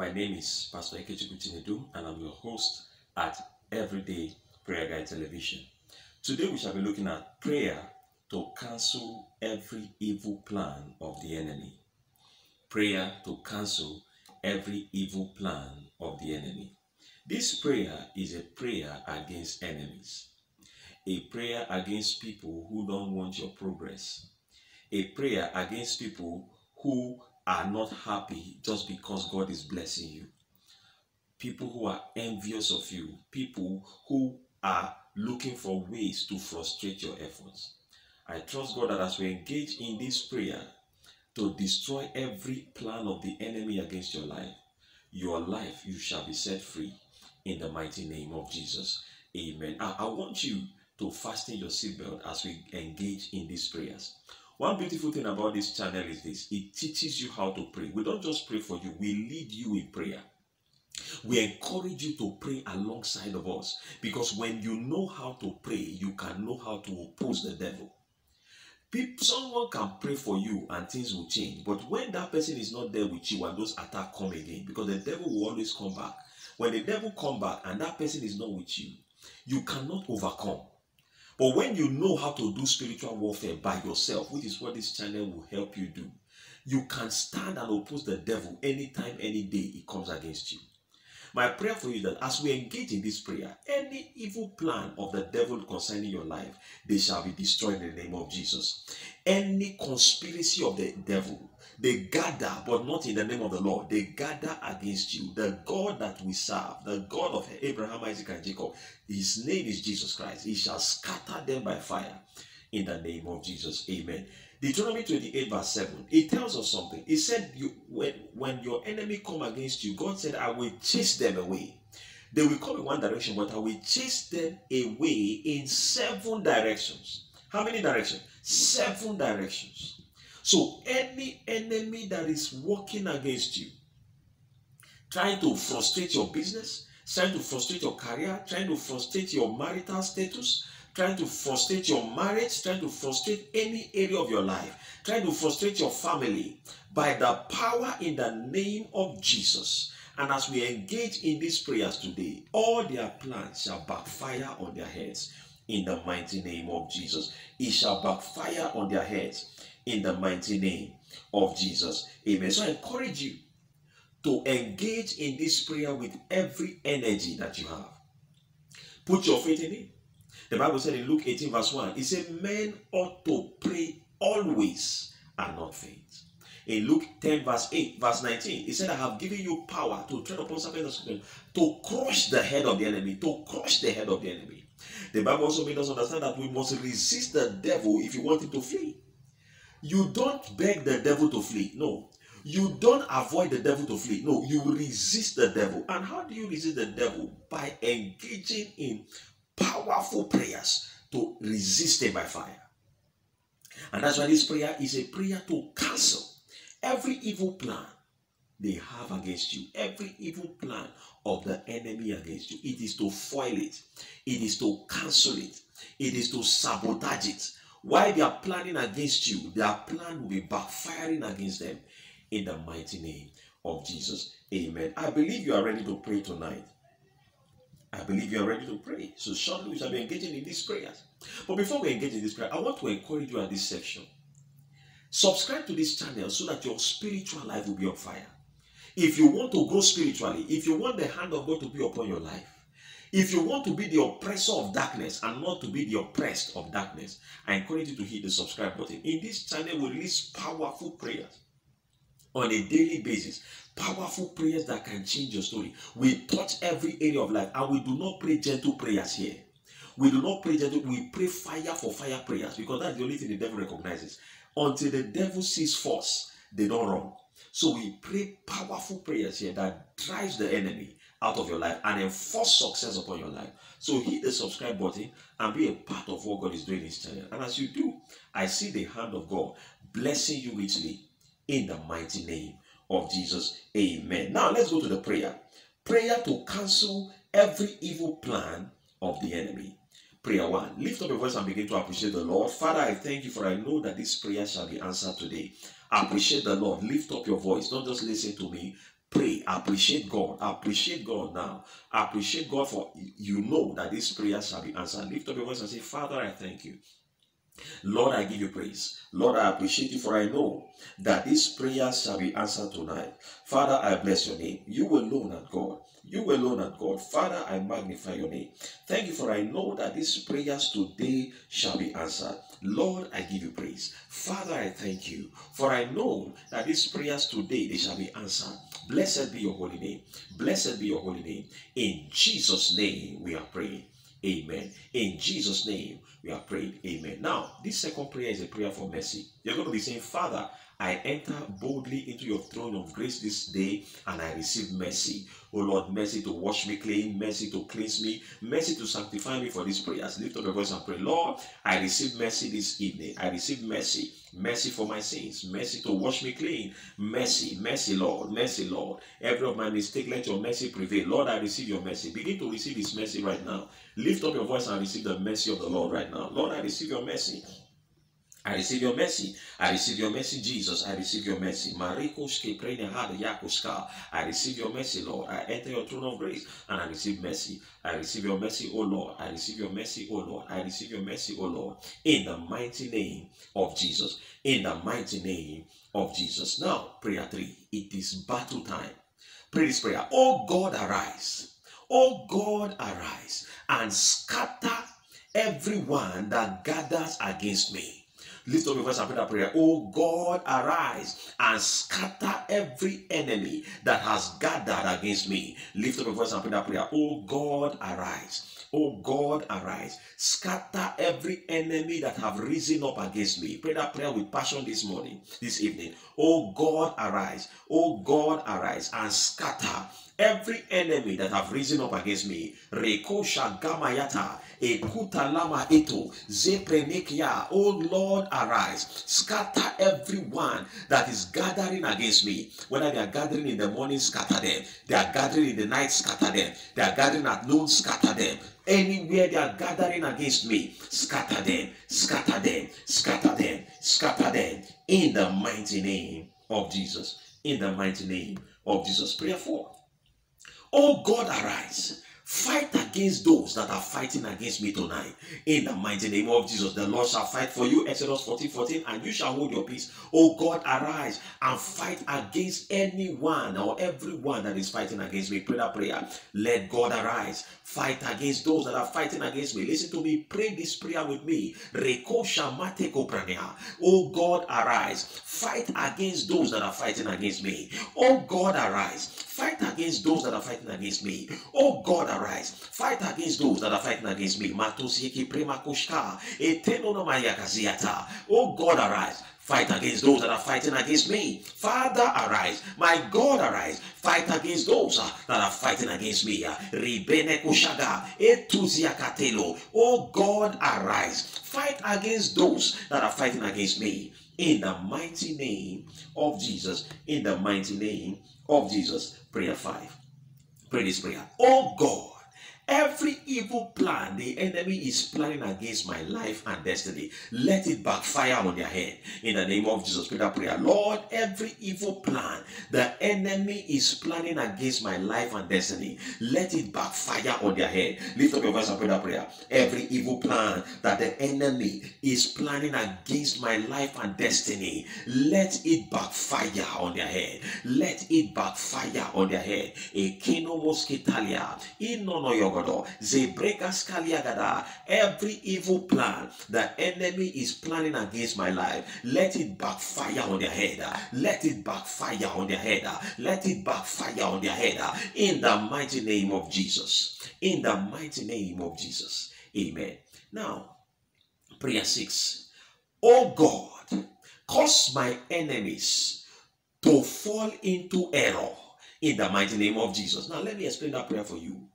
My name is Pastor Ikechukwu Chinedu, and I'm your host at Everyday Prayer Guide Television. Today we shall be looking at prayer to cancel every evil plan of the enemy. Prayer to cancel every evil plan of the enemy. This prayer is a prayer against enemies. A prayer against people who don't want your progress. A prayer against people who are not happy just because God is blessing you. People who are envious of you. People who are looking for ways to frustrate your efforts. I trust God that as we engage in this prayer to destroy every plan of the enemy against your life, you shall be set free in the mighty name of Jesus. Amen. I want you to fasten your seatbelt as we engage in these prayers. One beautiful thing about this channel is this: it teaches you how to pray. We don't just pray for you, we lead you in prayer. We encourage you to pray alongside of us, because when you know how to pray, you can know how to oppose the devil. Someone can pray for you and things will change, but when that person is not there with you and those attacks come again, because the devil will always come back. When the devil comes back and that person is not with you, you cannot overcome. But when you know how to do spiritual warfare by yourself, which is what this channel will help you do, you can stand and oppose the devil anytime, any day he comes against you. My prayer for you is that as we engage in this prayer, any evil plan of the devil concerning your life, they shall be destroyed in the name of Jesus. Any conspiracy of the devil, they gather, but not in the name of the Lord. They gather against you. The God that we serve, the God of Abraham, Isaac, and Jacob, his name is Jesus Christ. He shall scatter them by fire in the name of Jesus. Amen. Deuteronomy 28 verse 7, it tells us something. It said, when your enemy come against you, God said, I will chase them away. They will come in one direction, but I will chase them away in 7 directions. How many directions? 7 directions. So any enemy that is working against you, trying to frustrate your business, trying to frustrate your career, trying to frustrate your marital status, trying to frustrate your marriage, trying to frustrate any area of your life, trying to frustrate your family, by the power in the name of Jesus. And as we engage in these prayers today, all their plans shall backfire on their heads in the mighty name of Jesus. It shall backfire on their heads in the mighty name of Jesus. Amen. So I encourage you to engage in this prayer with every energy that you have. Put your faith in it. The Bible said in Luke 18 verse 1, it said men ought to pray always and not faint. In Luke 10 verse 19, it said, I have given you power to tread upon serpents and scorpions, to crush the head of the enemy, to crush the head of the enemy. The Bible also made us understand that we must resist the devil if you want him to flee. You don't beg the devil to flee. No. You don't avoid the devil to flee. No, you resist the devil. And how do you resist the devil? By engaging in powerful prayers to resist him by fire. And that's why this prayer is a prayer to cancel every evil plan they have against you. Every evil plan of the enemy against you. It is to foil it. It is to cancel it. It is to sabotage it. While they are planning against you, their plan will be backfiring against them in the mighty name of Jesus. Amen. I believe you are ready to pray tonight. I believe you are ready to pray. So shortly we shall be engaging in these prayers. But before we engage in this prayer, I want to encourage you at this section. Subscribe to this channel so that your spiritual life will be on fire. If you want to grow spiritually, if you want the hand of God to be upon your life, if you want to be the oppressor of darkness and not to be the oppressed of darkness, I encourage you to hit the subscribe button. In this channel, we release powerful prayers on a daily basis. Powerful prayers that can change your story. We touch every area of life, and we do not pray gentle prayers here. We do not pray gentle, we pray fire for fire prayers, because that's the only thing the devil recognizes. Until the devil sees force, they don't run. So we pray powerful prayers here that drives the enemy out of your life and enforce success upon your life. So hit the subscribe button and be a part of what God is doing in this channel. And as you do, I see the hand of God blessing you richly in the mighty name of Jesus. Amen. Now let's go to the prayer. Prayer to cancel every evil plan of the enemy. Prayer 1. Lift up your voice and begin to appreciate the Lord. Father, I thank you, for I know that this prayer shall be answered today. Appreciate the Lord. Lift up your voice. Don't just listen to me. Pray, appreciate God, appreciate God now. Appreciate God for you know that this prayer shall be answered. Lift up your voice and say, Father, I thank you. Lord, I give you praise. Lord, I appreciate you, for I know that this prayer shall be answered tonight. Father, I bless your name. You alone are God. You alone are God. Father, I magnify your name. Thank you, for I know that these prayers today shall be answered. Lord, I give you praise. Father, I thank you, for I know that these prayers today, they shall be answered. Blessed be your holy name. Blessed be your holy name. In Jesus' name we are praying. Amen. In Jesus' name, we are praying. Amen. Now, this second prayer is a prayer for mercy. You're going to be saying, Father, I enter boldly into your throne of grace this day and I receive mercy. Oh Lord, mercy to wash me clean, mercy to cleanse me, mercy to sanctify me for these prayers. Lift up your voice and pray. Lord, I receive mercy this evening. I receive mercy. Mercy for my sins. Mercy to wash me clean. Mercy, mercy, Lord. Mercy, Lord. Every of my mistake, let your mercy prevail. Lord, I receive your mercy. Begin to receive his mercy right now. Lift up your voice and receive the mercy of the Lord right now. Lord, I receive your mercy. I receive your mercy. I receive your mercy, Jesus. I receive your mercy. I receive your mercy, Lord. I enter your throne of grace and I receive mercy. I receive your mercy, O Lord. I receive your mercy, O Lord. I receive your mercy, O Lord. In the mighty name of Jesus. In the mighty name of Jesus. Now, prayer 3. It is battle time. Pray this prayer. Oh God, arise. Oh God, arise and scatter everyone that gathers against me. Lift up your voice and pray that prayer. Oh God, arise and scatter every enemy that has gathered against me. Lift up your voice and pray that prayer. Oh God, arise. Oh God, arise. Scatter every enemy that have risen up against me. Pray that prayer with passion this morning, this evening. Oh God, arise. Oh God, arise and scatter every enemy that have risen up against me. Rekosha gamayata. Ekutalama eto zeprenekia. Oh Lord, arise. Scatter everyone that is gathering against me. Whether they are gathering in the morning, scatter them. They are gathering in the night, scatter them. They are gathering at noon, scatter them. Anywhere they are gathering against me, scatter them, scatter them, scatter them, scatter them. In the mighty name of Jesus. In the mighty name of Jesus. Prayer 4. Oh God, arise. Fight against those that are fighting against me tonight. In the mighty name of Jesus, the Lord shall fight for you. Exodus 14:14, and you shall hold your peace. Oh God, arise and fight against anyone or everyone that is fighting against me. Pray that prayer. Let God arise. Fight against those that are fighting against me. Listen to me. Pray this prayer with me. Oh God, arise. Fight against those that are fighting against me. Oh God, arise. Fight against those that are fighting against me. Oh God, arise. Fight against those that are fighting against me. Oh God, arise. Fight against those that are fighting against me. Father, arise. My God, arise. Fight against those that are fighting against me. Oh God, arise. Fight against those that are fighting against me. In the mighty name of Jesus. In the mighty name of Jesus. Prayer 5. Pray this prayer. Oh God, every evil plan the enemy is planning against my life and destiny, let it backfire on their head. In the name of Jesus, pray that prayer. Lord, every evil plan the enemy is planning against my life and destiny, let it backfire on their head. Lift up your voice and pray that prayer. Every evil plan that the enemy is planning against my life and destiny, let it backfire on their head. Let it backfire on their head. Every evil plan the enemy is planning against my life, let it backfire on their head. Let it backfire on their head. Let it backfire on their head. In the mighty name of Jesus. In the mighty name of Jesus. Amen. Now, prayer 6. Oh God, cause my enemies to fall into error. In the mighty name of Jesus. Now, let me explain that prayer for you.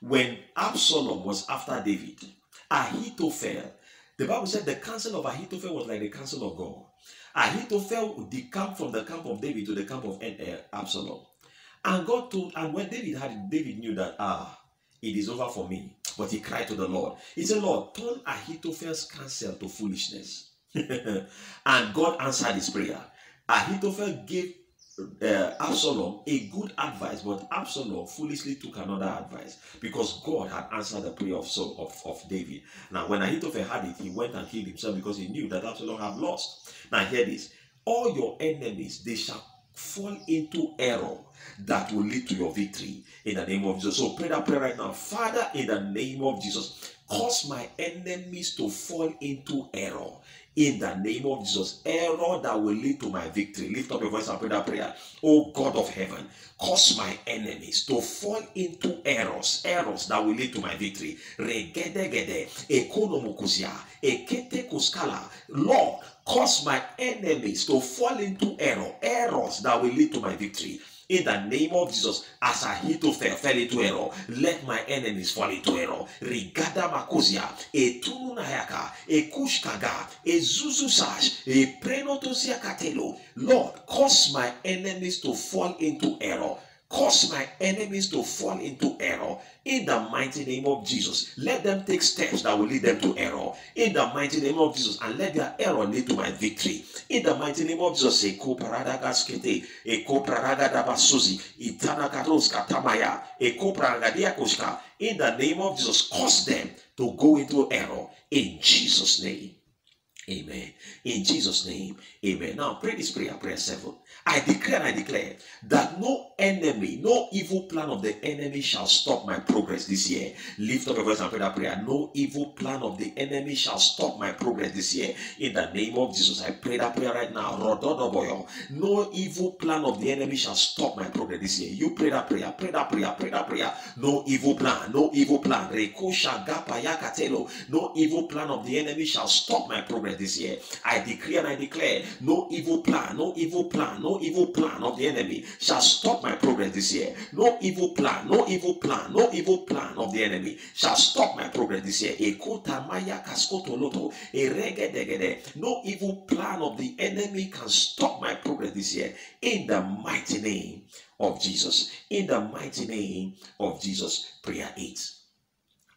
When Absalom was after David, Ahithophel, the Bible said the counsel of Ahithophel was like the counsel of God. Ahithophel decamped from the camp of David to the camp of Absalom. And God told, and when David had it, David knew that, it is over for me. But he cried to the Lord. He said, Lord, turn Ahithophel's counsel to foolishness. And God answered his prayer. Ahithophel gave Absalom a good advice, but Absalom foolishly took another advice because God had answered the prayer of Saul of David. Now, when Ahithophel had it, he went and killed himself because he knew that Absalom had lost. Now, hear this: all your enemies, they shall fall into error that will lead to your victory in the name of Jesus. So pray that prayer right now. Father, in the name of Jesus, cause my enemies to fall into error in the name of Jesus. Error that will lead to my victory. Lift up your voice and pray that prayer. Oh God of heaven, cause my enemies to fall into errors that will lead to my victory. Regedegede, ekonomokuzia, ekete kuskala. Lord, cause my enemies to fall into errors that will lead to my victory. In the name of Jesus, as Ahithophel fell into error, let my enemies fall into error. Rigada makozia, e tununayaka, e kushkaga, e zuzusash, e prenotosia katelo. Lord, cause my enemies to fall into error. Cause my enemies to fall into error in the mighty name of Jesus. Let them take steps that will lead them to error in the mighty name of Jesus, and let their error lead to my victory in the mighty name of Jesus. Eko paradagaskete, eko paragadabasuzi, itanakatos katamaya, eko paragadiakoska. In the name of Jesus, cause them to go into error in Jesus' name. Amen. In Jesus' name, amen. Now pray this prayer, prayer 7. I declare and I declare that no enemy, no evil plan of the enemy shall stop my progress this year. Lift up your voice and pray that prayer. No evil plan of the enemy shall stop my progress this year. In the name of Jesus, I pray that prayer right now. No evil plan of the enemy shall stop my progress this year. You pray that prayer, pray that prayer, pray that prayer. No evil plan, no evil plan. No evil plan of the enemy shall stop my progress this year. I decree and I declare, no evil plan, no evil plan, no evil plan of the enemy shall stop my progress this year. No evil plan, no evil plan, no evil plan of the enemy shall stop my progress this year. No evil plan of the enemy can stop my progress this year. In the mighty name of Jesus. In the mighty name of Jesus. Prayer 8.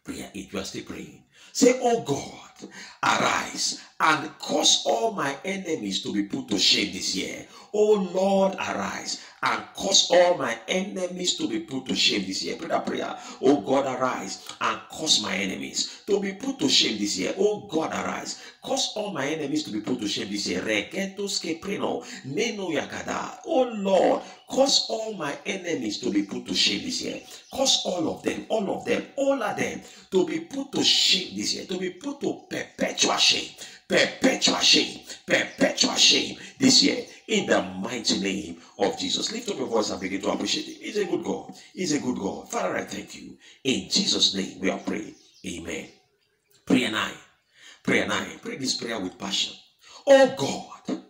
Prayer 8. You are still praying. Say, oh God, arise and cause all my enemies to be put to shame this year. Oh Lord, arise and cause all my enemies to be put to shame this year. Pray that prayer. Oh God, arise and cause my enemies to be put to shame this year. Oh God, arise. Cause all my enemies to be put to shame this year. Oh Lord, cause all my enemies to be put to shame this year. Cause all of them to be put to shame this year. To be put to perpetual shame this year. In the mighty name of Jesus. Lift up your voice and begin to appreciate it. He's a good God. He's a good God. Father, I thank you. In Jesus' name we are praying. Amen. Prayer 9. Prayer 9. Pray this prayer with passion. Oh God,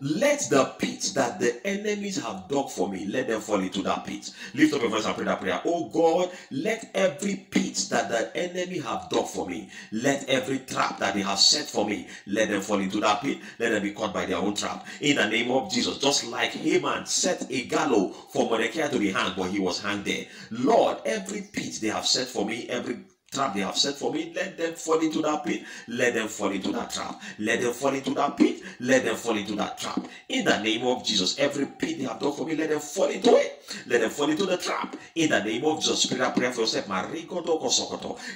let the pit that the enemies have dug for me, let them fall into that pit. Lift up your voice and pray that prayer. Oh God, let every pit that the enemy have dug for me, let every trap that they have set for me, let them fall into that pit. Let them be caught by their own trap. In the name of Jesus. Just like Haman set a gallows for Mordecai to be hanged, but he was hanged there. Lord, every pit they have set for me, every trap they have set for me, let them fall into that pit. Let them fall into that trap. Let them fall into that pit. Let them fall into that trap. In the name of Jesus, every pit they have done for me, let them fall into it. Let them fall into the trap. In the name of Jesus, pray that prayer for yourself.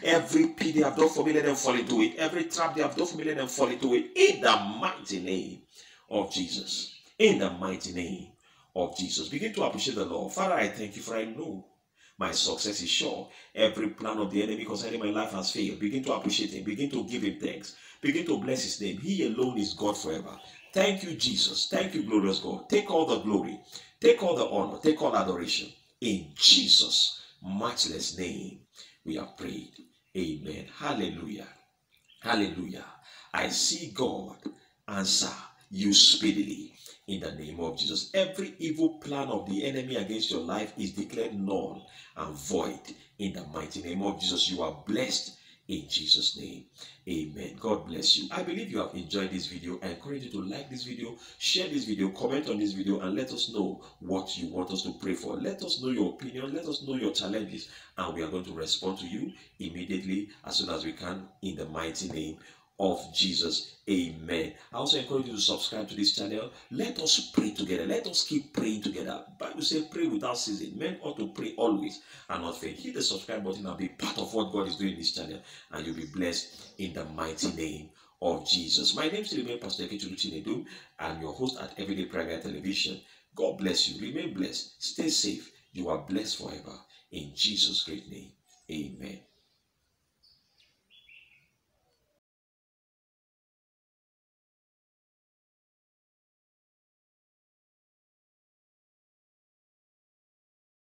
Every pit they have done for me, let them fall into it. Every trap they have done for me, let them fall into it. In the mighty name of Jesus. In the mighty name of Jesus. Begin to appreciate the Lord. Father, I thank you, for I know my success is sure. Every plan of the enemy concerning my life has failed. Begin to appreciate him. Begin to give him thanks. Begin to bless his name. He alone is God forever. Thank you, Jesus. Thank you, glorious God. Take all the glory. Take all the honor. Take all adoration. In Jesus' matchless name, we have prayed. Amen. Hallelujah. Hallelujah. I see God answer you speedily. In the name of Jesus. Every evil plan of the enemy against your life is declared null and void. In the mighty name of Jesus. You are blessed in Jesus' name. Amen. God bless you. I believe you have enjoyed this video. I encourage you to like this video, share this video, comment on this video, and let us know what you want us to pray for. Let us know your opinion. Let us know your challenges. And we are going to respond to you immediately as soon as we can, in the mighty name of Jesus. Amen. I also encourage you to subscribe to this channel. Let us pray together. Let us keep praying together. The Bible says pray without ceasing. Men ought to pray always and not faint. Hit the subscribe button and be part of what God is doing in this channel, and you'll be blessed in the mighty name of Jesus. My name is Pastor Ekechukwu Chinedu. I'm your host at Everyday Prayer Guide Television. God bless you. Remain blessed. Stay safe. You are blessed forever. In Jesus' great name. Amen.